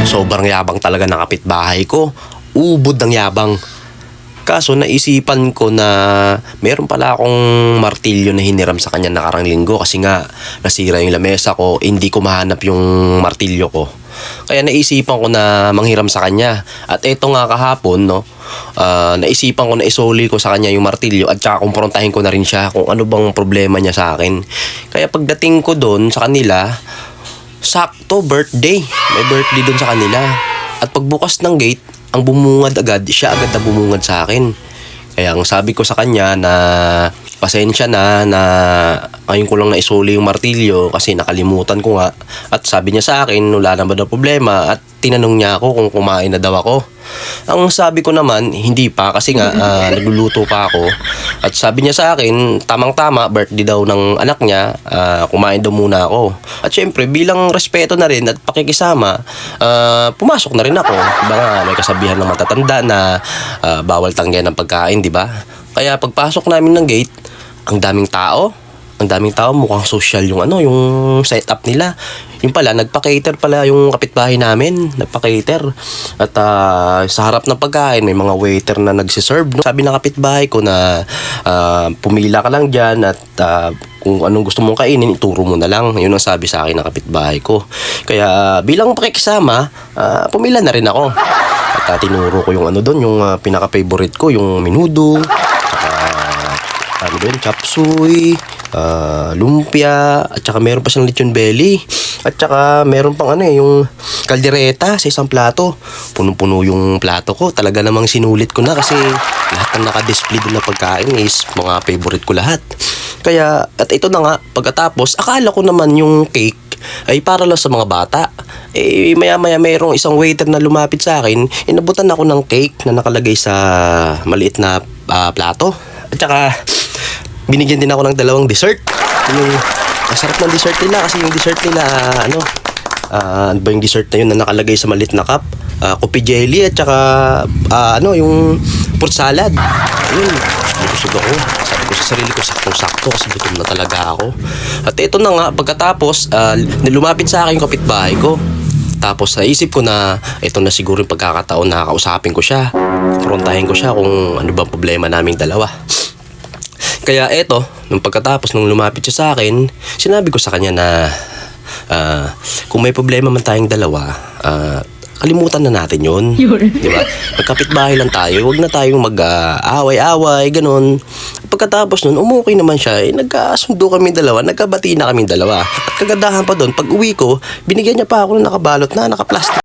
Sobrang yabang talaga ng kapitbahay ko. Ubod ng yabang. Kaso naisipan ko na meron pala akong martilyo na hiniram sa kanya nakarang linggo kasi nga nasira yung lamesa ko, hindi ko mahanap yung martilyo ko. Kaya naisipan ko na manghiram sa kanya. At eto nga kahapon, no, naisipan ko na isoli ko sa kanya yung martilyo at saka kumprontahin ko na rin siya kung ano bang problema niya sa akin. Kaya pagdating ko doon sa kanila, sakto birthday. May birthday doon sa kanila. At pagbukas ng gate, ang bumungad agad, siya agad na bumungad sa akin. Kaya ang sabi ko sa kanya na pasensya na ngayon ko lang naisuli yung martilyo kasi nakalimutan ko nga. At sabi niya sa akin, wala naman na problema at tinanong niya ako kung kumain na daw ako. Ang sabi ko naman, hindi pa kasi nga nagluluto pa ako. At sabi niya sa akin, tamang-tama, birthday daw ng anak niya, kumain daw muna ako. At syempre, bilang respeto na rin at pakikisama, pumasok na rin ako. Baka may kasabihan ng matatanda na bawal tanggihan ng pagkain, di ba? Kaya pagpasok namin ng gate, ang daming tao, mukhang social yung yung setup nila. Yung pala, nagpa-cater pala yung kapitbahay namin, nagpa-cater. At sa harap ng pagkain, may mga waiter na nagsiserve. No? Sabi ng kapitbahay ko na pumila ka lang dyan at kung anong gusto mong kainin, ituro mo na lang. Yun ang sabi sa akin ng kapitbahay ko. Kaya bilang pakikisama, pumila na rin ako. At tinuro ko yung doon, yung pinaka-favorite ko, yung menudo, chapsuy, lumpia, at saka meron pa siyang lechon belly. At saka meron pang yung kaldereta sa isang plato. Punong-puno yung plato ko. Talaga namang sinulit ko na kasi lahat ng naka-display doon na pagkain is mga favorite ko lahat. Kaya, at ito na nga, pagkatapos, akala ko naman yung cake ay para lang sa mga bata. Maya-maya mayroong isang waiter na lumapit sa akin, inabutan ako ng cake na nakalagay sa maliit na plato. At saka, binigyan din ako ng 2 dessert. Yung masarap ng dessert nila kasi yung dessert nila ano ba yung dessert na yun na nakalagay sa maliit na cup? Coffee jelly at saka yung fruit salad. Ayun, busog ako. Sabi ko sa sarili ko, saktong-sakto kasi gutom na talaga ako. At ito na nga, pagkatapos nilumapit sa akin yung kapitbahay ko. Tapos naisip ko na ito na siguro yung pagkakataon na kausapin ko siya. Kurontahin ko siya kung ano ba problema naming dalawa. Kaya eto, nung pagkatapos nung lumapit siya sa akin, sinabi ko sa kanya na kung may problema man tayong dalawa, kalimutan na natin yun. Di ba? Magkapitbahay lang tayo, huwag na tayong mag-away-away, ganun. Pagkatapos nun, umukay naman siya, nagkasundo kami dalawa, nagkabati na kami dalawa. At kagandahan pa doon, pag uwi ko, binigyan niya pa ako ng nakabalot na, nakaplastic.